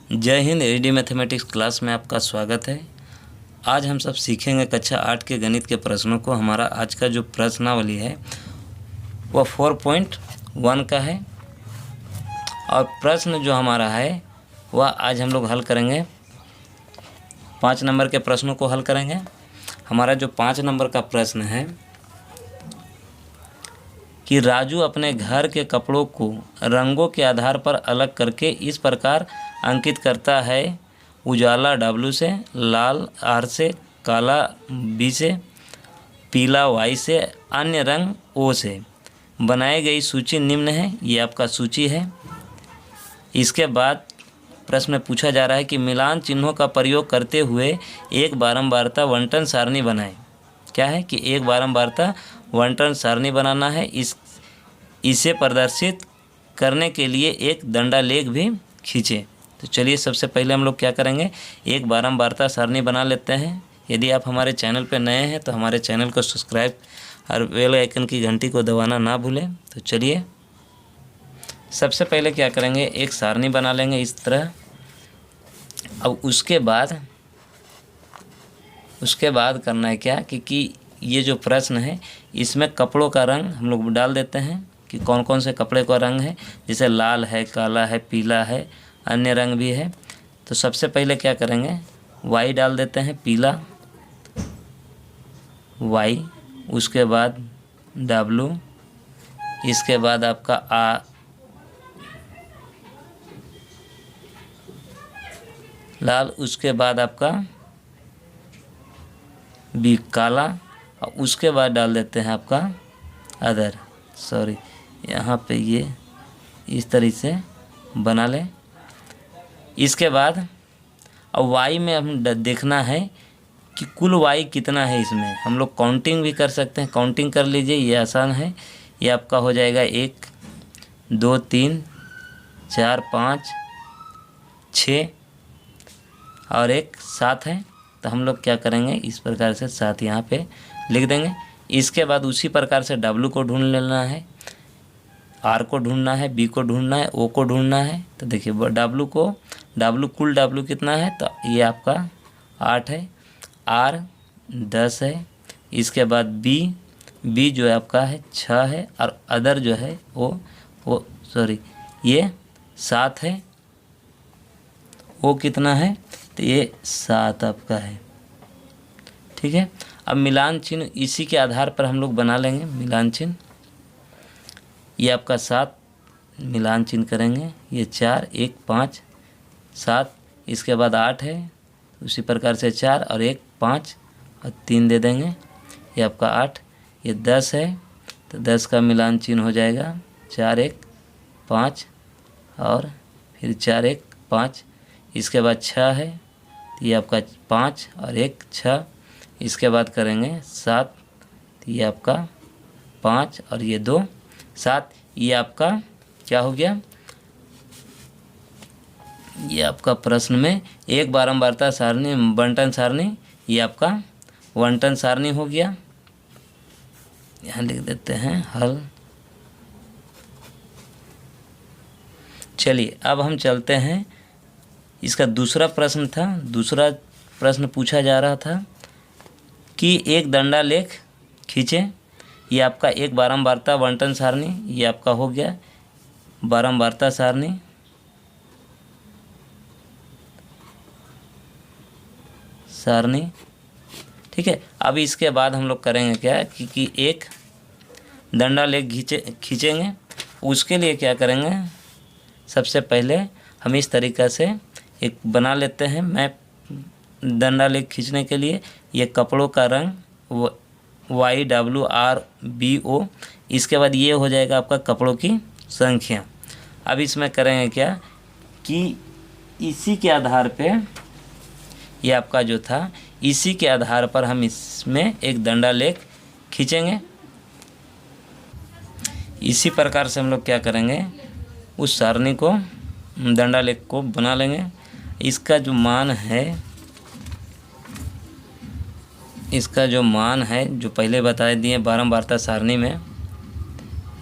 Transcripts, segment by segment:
जय Hind. AD mathematics class में आपका स्वागत है। आज हम सब सीखेंगे कक्षा 8 के गणित के प्रश्नों को। हमारा आज का जो प्रश्नावली है वह 4.1 का है और प्रश्न जो हमारा है वह आज हम लोग हल करेंगे। 5 नंबर के प्रश्नों को हल करेंगे। हमारा जो 5 नंबर का प्रश्न है कि राजू अपने घर के कपड़ों को रंगों के आधार पर अलग करके इस प्रकार अंकित करता है: उजाला W से, लाल R से, काला B से, पीला Y से, अन्य रंग O से। बनाई गई सूची निम्न है। ये आपका सूची है। इसके बाद प्रश्न में पूछा जा रहा है कि मिलान चिन्हों का प्रयोग करते हुए एक बारंबारता वंटन सारणी बनाएं। क्या है कि एक बारंबारता वंटन सारणी बनाना है। इसे प्रदर्शित करने के लिए एक दंडालेख भी खींचें। तो चलिए सबसे पहले हम लोग क्या करेंगे, एक बारंबारता सारणी बना लेते हैं। यदि आप हमारे चैनल पर नए हैं तो हमारे चैनल को सब्सक्राइब और बेल आइकन की घंटी को दबाना ना भूलें। तो चलिए सबसे पहले क्या करेंगे, एक सारणी बना लेंगे इस तरह। अब उसके बाद करना है क्या कि ये जो प्रश्न है इसमें कपड़ों का रंग हम लोग डाल देते हैं कि कौन कौन से कपड़े का रंग है। जैसे लाल है, काला है, पीला है, अन्य रंग भी है। तो सबसे पहले क्या करेंगे, Y डाल देते हैं, पीला Y, उसके बाद W, इसके बाद आपका लाल, उसके बाद आपका B काला, और उसके बाद डाल देते हैं आपका अदर। यहाँ पे ये इस तरीके से बना लें। इसके बाद अब Y में हम देखना है कि कुल Y कितना है। इसमें हम लोग काउंटिंग भी कर सकते हैं। काउंटिंग कर लीजिए, ये आसान है। ये आपका हो जाएगा 1 2 3 4 5 6 और 1 7 है। तो हम लोग क्या करेंगे, इस प्रकार से 7 यहाँ पे लिख देंगे। इसके बाद उसी प्रकार से W को ढूंढ लेना है, R को ढूंढना है, B को ढूंढना है, O को ढूंढना है। तो देखिए कुल W कितना है, तो ये आपका 8 है, R 10 है, इसके बाद B जो है आपका है 6 है, और अदर जो है ये 7 है। O कितना है, तो ये 7 आपका है। ठीक है। अब मिलान चिन्ह इसी के आधार पर हम लोग बना लेंगे। मिलान चिन्ह ये आपका 7 मिलान चिन्ह करेंगे। ये 4 1 5 7, इसके बाद 8 है, उसी प्रकार से 4 और 1 5 और 3 दे देंगे। ये आपका 8। ये 10 है, तो 10 का मिलान चिन्ह हो जाएगा 4 1 5 और फिर 4 1 5। इसके बाद 6 है, तो ये आपका 5 और 1 6। इसके बाद करेंगे 7, तो ये आपका 5 और ये 2 7। ये आपका क्या हो गया, ये आपका प्रश्न में एक बारंबारता सारणी बंटन सारणी, ये आपका वंटन सारणी हो गया। यहाँ लिख देते हैं हल। चलिए अब हम चलते हैं। इसका दूसरा प्रश्न था। दूसरा प्रश्न पूछा जा रहा था कि एक दंडालेख खींचें। ये आपका एक बारंबारता वंटन सारणी, ये आपका हो गया बारंबारता सारणी। ठीक है। अब इसके बाद हम लोग करेंगे क्या कि एक दंडालेख खींचेंगे। उसके लिए क्या करेंगे, सबसे पहले हम इस तरीक़ा से एक बना लेते हैं मैप दंडालेख खींचने के लिए। ये कपड़ों का रंग Y W R B O, इसके बाद ये हो जाएगा आपका कपड़ों की संख्या। अब इसमें करेंगे क्या कि इसी के आधार पे, ये आपका जो था इसी के आधार पर हम इसमें एक दंडालेख खींचेंगे। इसी प्रकार से हम लोग क्या करेंगे, उस सारणी को दंडालेख को बना लेंगे। इसका जो मान है जो पहले बता दिए बारंबारता सारणी में,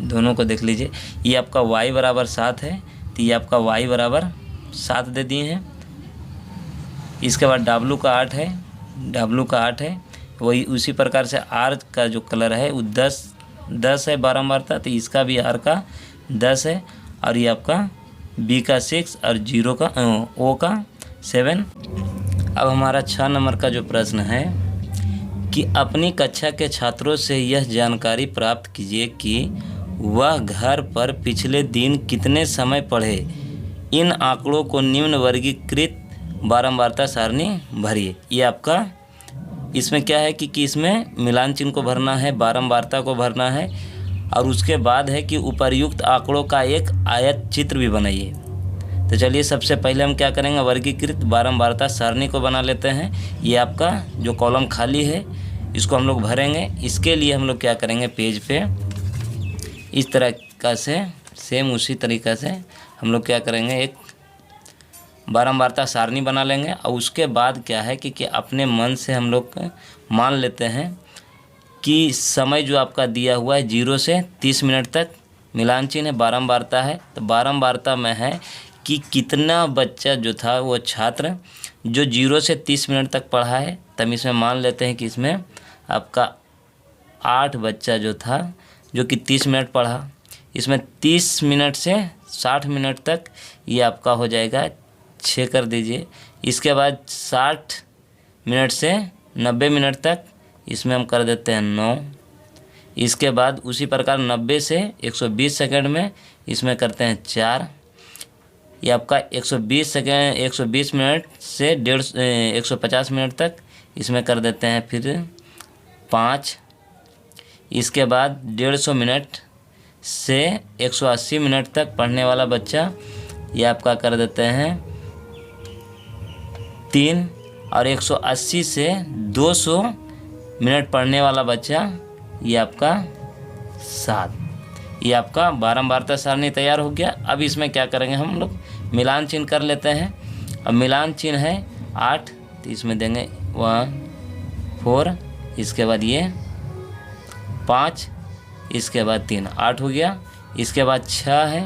दोनों को देख लीजिए। ये आपका Y बराबर 7 है, तो ये आपका Y बराबर 7 दे दिए हैं। इसके बाद W का 8 है, W का 8 है। वही उसी प्रकार से R का जो कलर है वो 10 है बारंबारता, तो इसका भी R का 10 है। और ये आपका B का 6 और O का 7। अब हमारा 6 नंबर का जो प्रश्न है कि अपनी कक्षा के छात्रों से यह जानकारी प्राप्त कीजिए कि वह घर पर पिछले दिन कितने समय पढ़े। इन आंकड़ों को निम्न वर्गीकृत बारंबारता सारणी भरिए। ये आपका इसमें क्या है कि इसमें मिलान चिन्ह को भरना है, बारंबारता को भरना है, और उसके बाद है कि उपर्युक्त आंकड़ों का एक आयत चित्र भी बनाइए। तो चलिए सबसे पहले हम क्या करेंगे, वर्गीकृत बारंबारता सारणी को बना लेते हैं। ये आपका जो कॉलम खाली है इसको हम लोग भरेंगे। इसके लिए हम लोग क्या करेंगे, पेज पे इस तरह का से सेम उसी तरीक़ा से हम लोग क्या करेंगे, एक बारंबारता सारणी बना लेंगे। और उसके बाद क्या है कि अपने मन से हम लोग मान लेते हैं कि समय जो आपका दिया हुआ है 0 से 30 मिनट तक मिलान चिन्ह है, बारंबारता है। तो बारंबारता में है कि कितना बच्चा जो था वो छात्र जो 0 से 30 मिनट तक पढ़ा है। तब इसमें मान लेते हैं कि इसमें आपका 8 बच्चा जो था जो कि 30 मिनट पढ़ा। इसमें 30 मिनट से 60 मिनट तक ये आपका हो जाएगा 6 कर दीजिए। इसके बाद 60 मिनट से 90 मिनट तक इसमें हम कर देते हैं 9। इसके बाद उसी प्रकार 90 से 120 सेकंड में इसमें करते हैं 4। ये आपका 120 मिनट से 150 मिनट तक इसमें कर देते हैं फिर 5। इसके बाद 150 मिनट से 180 मिनट तक पढ़ने वाला बच्चा ये आपका कर देते हैं 3। और 180 से 200 मिनट पढ़ने वाला बच्चा ये आपका 7। ये आपका बारंबारता सारणी तैयार हो गया। अब इसमें क्या करेंगे, हम लोग मिलान चिन्ह कर लेते हैं। अब मिलान चिन्ह है 8, तो इसमें देंगे 1 4, इसके बाद ये 5, इसके बाद 3, 8 हो गया। इसके बाद 6 है,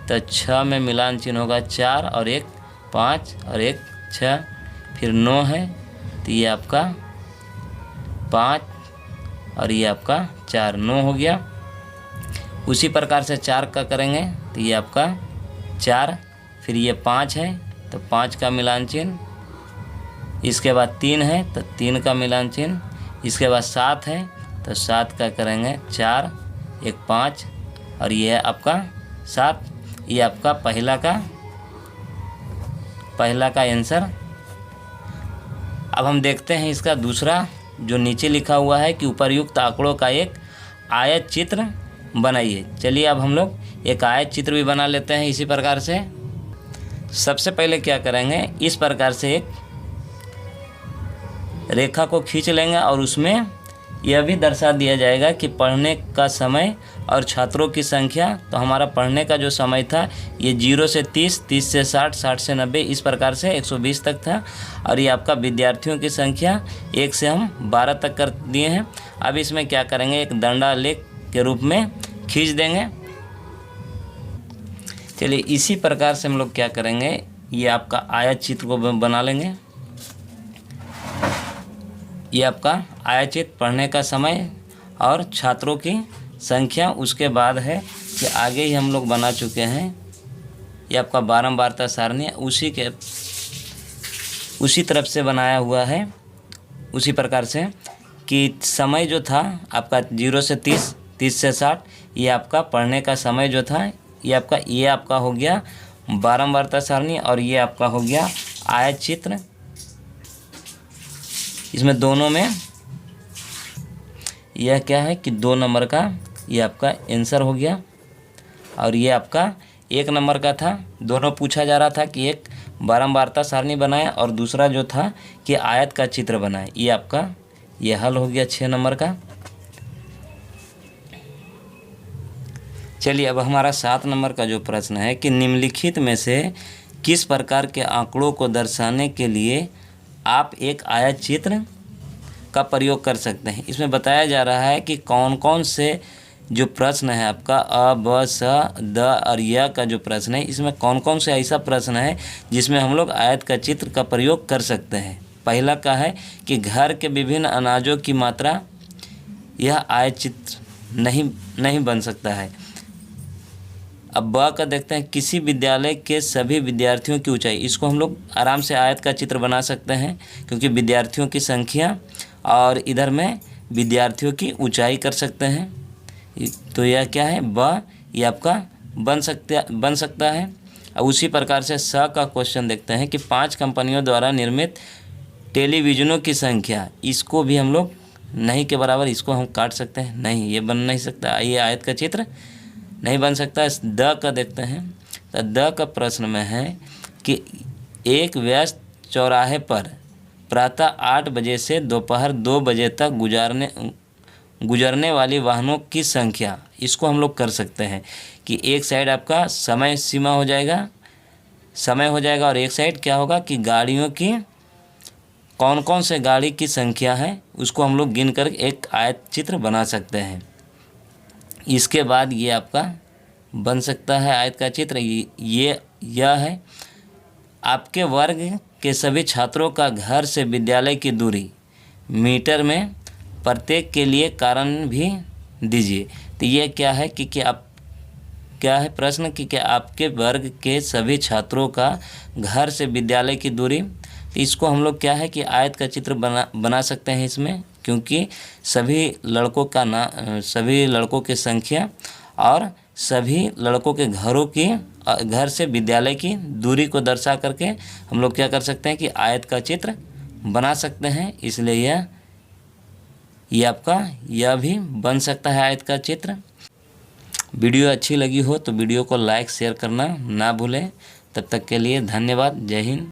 तो 6 में मिलान चिन्ह होगा 4 और 1 5 और 1 6। फिर 9 है, तो ये आपका 5 और ये आपका 4, 9 हो गया। उसी प्रकार से 4 का करेंगे, तो ये आपका 4, फिर ये 5 है तो 5 का मिलान चिन्ह। इसके बाद 3 है तो 3 का मिलान चिन्ह। इसके बाद 7 है तो 7 का करेंगे 4 1 5 और ये है आपका 7। ये आपका पहला का आंसर। अब हम देखते हैं इसका दूसरा जो नीचे लिखा हुआ है कि उपर्युक्त आंकड़ों का एक आयत चित्र बनाइए। चलिए अब हम लोग एक आयत चित्र भी बना लेते हैं इसी प्रकार से। सबसे पहले क्या करेंगे, इस प्रकार से एक रेखा को खींच लेंगे और उसमें यह भी दर्शा दिया जाएगा कि पढ़ने का समय और छात्रों की संख्या। तो हमारा पढ़ने का जो समय था ये 0 से 30, 30 से 60, 60 से 90, इस प्रकार से 120 तक था। और ये आपका विद्यार्थियों की संख्या 1 से हम 12 तक कर दिए हैं। अब इसमें क्या करेंगे, एक दंडालेख के रूप में खींच देंगे। चलिए इसी प्रकार से हम लोग क्या करेंगे, ये आपका आयत चित्र को बना लेंगे। ये आपका आयत चित्र पढ़ने का समय और छात्रों की संख्या। उसके बाद है कि आगे ही हम लोग बना चुके हैं ये आपका बारंबारता सारणी, उसी तरफ से बनाया हुआ है। उसी प्रकार से कि समय जो था आपका 0 से 30, 30 से 60, ये आपका पढ़ने का समय जो था ये आपका हो गया बारंबारता सारणी और ये आपका हो गया आयत चित्र। इसमें दोनों में यह क्या है कि 2 नंबर का ये आपका आंसर हो गया और ये आपका 1 नंबर का था। दोनों पूछा जा रहा था कि एक बारंबारता सारणी बनाए और दूसरा जो था कि आयत का चित्र बनाए। ये आपका ये हल हो गया 6 नंबर का। चलिए अब हमारा 7 नंबर का जो प्रश्न है कि निम्नलिखित में से किस प्रकार के आंकड़ों को दर्शाने के लिए आप एक आयत चित्र का प्रयोग कर सकते हैं। इसमें बताया जा रहा है कि कौन कौन से जो प्रश्न है आपका अ, ब, स, द और य का जो प्रश्न है, इसमें कौन कौन से ऐसा प्रश्न है जिसमें हम लोग आयत का चित्र का प्रयोग कर सकते हैं। पहला का है कि घर के विभिन्न अनाजों की मात्रा, यह आयत चित्र नहीं बन सकता है। अब ब का देखते हैं, किसी विद्यालय के सभी विद्यार्थियों की ऊंचाई, इसको हम लोग आराम से आयत का चित्र बना सकते हैं क्योंकि विद्यार्थियों की संख्या और इधर में विद्यार्थियों की ऊंचाई कर सकते हैं। तो यह क्या है, ब, ये आपका बन सकता है। अब उसी प्रकार से स का क्वेश्चन देखते हैं कि 5 कंपनियों द्वारा निर्मित टेलीविज़नों की संख्या, इसको भी हम लोग नहीं के बराबर, इसको हम काट सकते हैं, नहीं ये बन नहीं सकता, ये आयत का चित्र नहीं बन सकता। द का देखते हैं, तो द का प्रश्न में है कि एक व्यस्त चौराहे पर प्रातः 8 बजे से दोपहर 2 बजे तक गुजरने वाली वाहनों की संख्या, इसको हम लोग कर सकते हैं कि एक साइड आपका समय सीमा हो जाएगा, समय हो जाएगा और एक साइड क्या होगा कि गाड़ियों की कौन कौन से गाड़ी की संख्या है, उसको हम लोग गिन कर एक आयत चित्र बना सकते हैं। इसके बाद ये आपका बन सकता है आयत का चित्र, यह है आपके वर्ग के सभी छात्रों का घर से विद्यालय की दूरी मीटर में, प्रत्येक के लिए कारण भी दीजिए। तो ये क्या है कि आप क्या है प्रश्न कि क्या आपके वर्ग के सभी छात्रों का घर से विद्यालय की दूरी, तो इसको हम लोग क्या है कि आयत का चित्र बना सकते हैं इसमें, क्योंकि सभी लड़कों की संख्या और सभी लड़कों के घर से विद्यालय की दूरी को दर्शा करके हम लोग क्या कर सकते हैं कि आयत का चित्र बना सकते हैं। इसलिए यह आपका यह भी बन सकता है आयत का चित्र। वीडियो अच्छी लगी हो तो वीडियो को लाइक शेयर करना ना भूलें। तब तक के लिए धन्यवाद। जय हिंद।